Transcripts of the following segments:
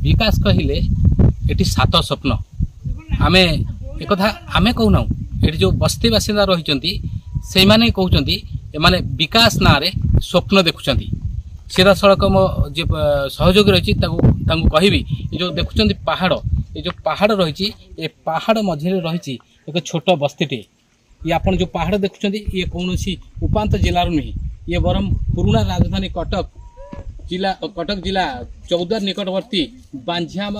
विकास कहले ये सात स्वप्न आमे एक आमे कहूना ये जो बस्ती बासिंदा रही से माने कहते एमाने विकास ना रे स्वप्न देखुं सीधा सड़क मो जे सहयोगी रही कहबी ये जो देखुं पहाड़ ये जो पहाड़ रही ये पहाड़ मझे रही एक छोट बस्तीटे ये आप जो पहाड़ देखुं ये कौन उपात जिलार नुहे ये बरम पुराना राजधानी कटक जिला चौदर निकटवर्ती बांझियाम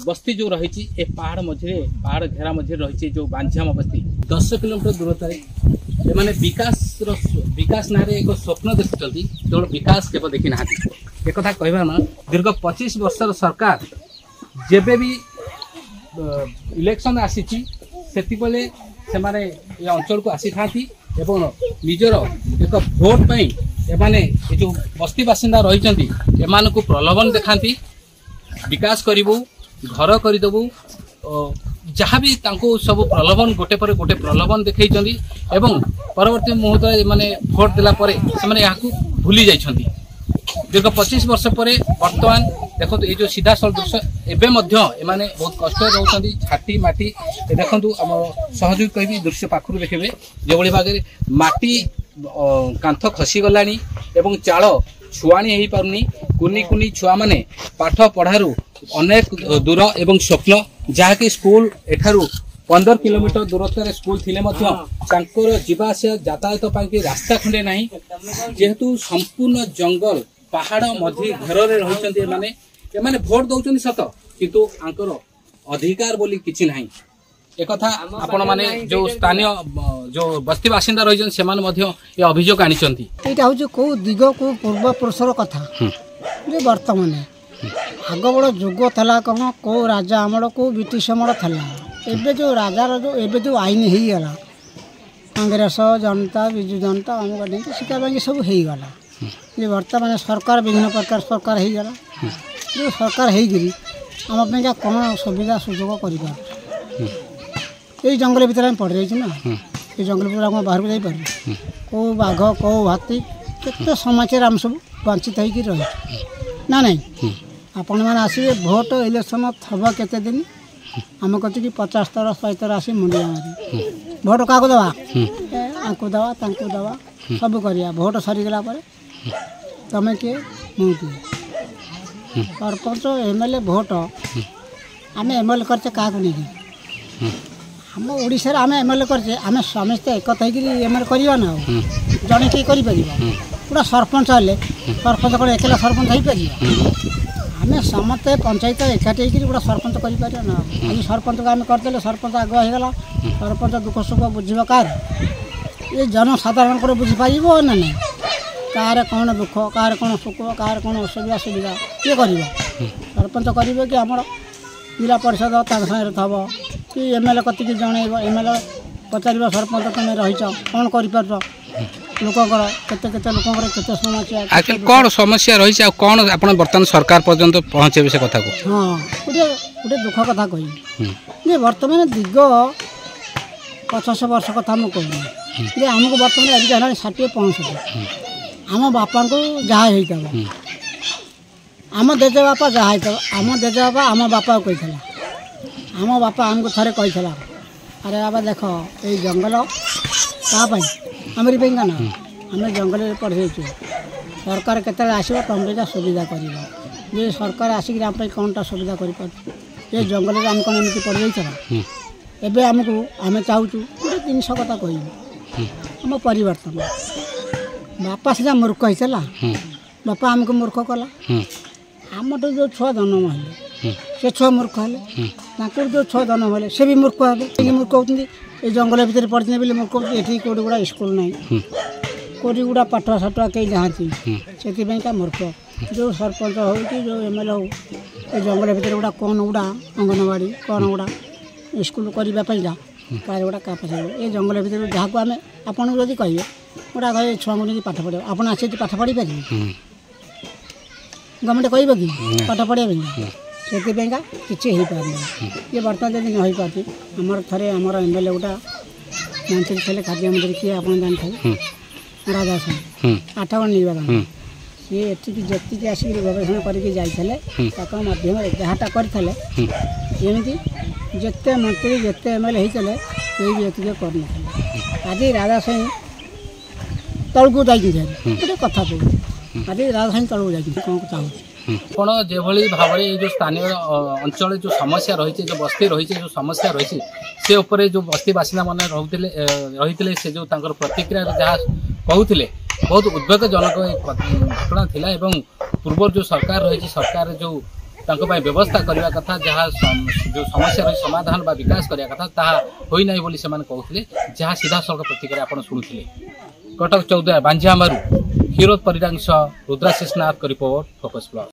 बस्ती जो रही ए पहाड़ मझे पहाड़ घेरा मझे रही जो बांझियाम बस्ती 10 किलोमीटर दूरता मैंने विकास ना एक स्वप्न देखुं केवल विकास केवल देखी ना एक कहवा ना दीर्घ 25 वर्षर सरकार जेबे भी इलेक्शन आसी से माने ये अंचल को आसी था एवं निजर एक भोट पाई एमाने ये जो बस्ती बासिंदा रही एमान को प्रलोभन देखाती विकास करूँ घर करदेबू जहाँ भी सब प्रलोभन गोटे पर गोटे प्रलोभन देखई एवं परवर्ती मुहूर्त माने भोट देला से भूली जाइछंती दीर्घ 25 वर्ष पर वर्तमान देखो ये जो सीधा सड़क दृश्य एवं एमाने बहुत कष्ट रोचे छाटी माटी देखु आम सहयोगी कह दृश्य पाखु देखिए जो भाग माटी कांथ खसी गला एवं चाल छुआणी हो पारनी कुनी कुनी छुआ माने पाठ पढ़ारू अनेक दूर एवं स्वप्न जहाँकि स्कूल एठारू 15 किलोमीटर दूरत्व स्कूल थिले जीवा यातायात पाई रास्ता खंडे ना जेहेतु संपूर्ण जंगल पहाड़ मझी घर रही भोट दौरान सत किंतु आंकर अधिकार बोली किछि नाही एक कथा आपण माने जो स्थानीय जो बस्ती बासिंदा रही से ये अभियोग आनिचंती एटा हो को दिग को पूर्व पुरुषर कथा जे वर्तमान आग बड़ जुग थला कौन को राजा आमर को ब्रिटिश आमर थला एबे जो राजार जो एबे जो आईन हो गला कांग्रेस जनता विजु जनता आम गाड़ी शिका बैंक सब हो गला जे वर्तमान सरकार विभिन्न प्रकार सरकार हो गला जो सरकार होगी आम कौन सुविधा सुजोग कर जंगल भितर पड़ रही ना ये जंगल भीतर आम बाहर को जापर कौ बाघ कौ हाथी केते समाचार आम सब वंचित हो रही ना नहीं आपण मैंने आसवे भोट इलेक्शन थब केते दिन आम कहते कि 50 थर 100 थर आसी मुंडिया मारी भोट क्या दवा आंकु दवा तांकु दवा सब करिया भोट सरीगला तमें किए मुझे सरपंच एमएलए भोट आम एमएलए करचे क्या नहीं आम ओडिशा आम एमएलए करचे आम समस्ते एकता एमएलए करवा ना जड़े किए कर पूरा सरपंच हेले सरपंच कौन एकला सरपंच हो पार आम समस्ते पंचायत एकाठी गोटे सरपंच कर ना आज सरपंच को आम करदे सरपंच आग होगा सरपंच दुख सुख बुझा कार ये जनसाधारण बुझीपार ना नहीं कार कौन दुख कार कौन सुख कार कौन असुविधा सुविधा किए कर सरपंच करेंगे कि आम जिला परिषद सागर थब कि एमएलए कति जन एमएलए पचार सरपंच तुम रही कौन कर लोकंर केते केते लोकंर केते समस्या आखिर कौन समस्या रही कौन आपण वर्तमान सरकार पर्यंत पहुँचे से कथा को हाँ गोटे दुख कथा कह वर्तमान दिग 50 वर्ष कथा मुझे कहूँ आमको बर्तमान आज है 60-65 आम बापा को जहाँ होता आम देजे बापा जहाँ होता आम देजे बापा आम बापा को कही आम बापा आमको थे कही अरे बाबा देख ये जंगल क्या आमरी ना आम जंगल पढ़े सरकार केत आसो तुम सुविधा कर ये सरकार आसिक कौनटा सुविधा कर ये जंगल आम कौन एमती पड़ जाइए एवं आमको आम चाहूँ गोटे जिनस कथा कह आम परिवर्तन बापा सीधा मूर्ख होता बापा आमको मूर्ख कला आम जो छुआ जन्म हेले से छुआ मूर्ख हेले जो छुआ जन्म हेले से भी मूर्ख हेले मूर्ख होती ये जंगल भितर पड़ते बोले मूर्ख ये कौटी गुड़ा स्कूल ना कौटी गुड़ा पाठ साठुआ कहीं जाती से मूर्ख जो सरपंच हो कि जो एमएलए हो ये जंगल भितर गुड़ा कौन गुड़ा अंगनवाड़ी कौन गुड़ा स्कूल करने कार गुड़ा क्या पचार ये जंगल भितर जहाँ को आम आपको जब कहे गोटा कहे छुआ को पाठ पढ़े आप आस पाठ पढ़ी पारे गवर्नमेंट कह कि पाठ पढ़ा से किसी हो पार ये बर्तमान जब नहीं हो पार्टी आमर थे आमर एमएलए गोटा मंत्री थे खाद्य मंत्री किए आप जानते राजा सिंह 8 गण निर्वाचन सी एठिक जी आसिक गवेषणा करके जाते माध्यम जहाँटा करते जमी जिते मंत्री जिते एमएलए होते कोई भी एतिक कर आज राजा साई तलू जाइए गोटे कथा कहूँ आज राजा साई तलू जाइए कौन चाहूँ ଆପଣ ଯେଭଳି ଭାବରେ ଏଇ ଯେଉଁ ସ୍ଥାନୀୟ ଅଞ୍ଚଳରେ ଯେଉଁ ସମସ୍ୟା ରହିଛି ଯେଉଁ ବସ୍ତି ରହିଛି ଯେଉଁ ସମସ୍ୟା ରହିଛି ସେ ଉପରେ ଯେଉଁ ବସ୍ତି ବାସିନ୍ଦାମାନେ ରହିଥିଲେ ସେ ଯେଉଁ ତାଙ୍କର ପ୍ରତିକ୍ରିୟାରେ ଯାହା କହୁଥିଲେ ବହୁତ ଉଦ୍ବେଗଜନକ ଘଟଣା ଥିଲା ଏବଂ ପୂର୍ବରୁ ଯେଉଁ ସରକାର ରହିଛି ସରକାର ଯେଉଁ ତାଙ୍କ ପାଇଁ ବ୍ୟବସ୍ଥା କରିବା କଥା ଯାହା ଯେଉଁ ସମସ୍ୟା ରହିଛି ସମାଧାନ ବା ବିକାଶ କରିବା କଥା ତାହା ହୋଇନାହିଁ ବୋଲି ସେମାନେ କହୁଥିଲେ ଯାହା ସିଧାସଳଖ ପ୍ରତିକ୍ରିୟା ଆପଣ ଶୁଣୁଥିଲେ। କଟକ 14 ବାଞ୍ଝିଆମାରୁ କ୍ଷୀରୋଦ ପରିଡ଼ାଙ୍କ ସହ ରୁଦ୍ରାଶିଷ ନାଥଙ୍କ ରିପୋର୍ଟ ଫୋକସ୍ ବ୍ଲକ୍।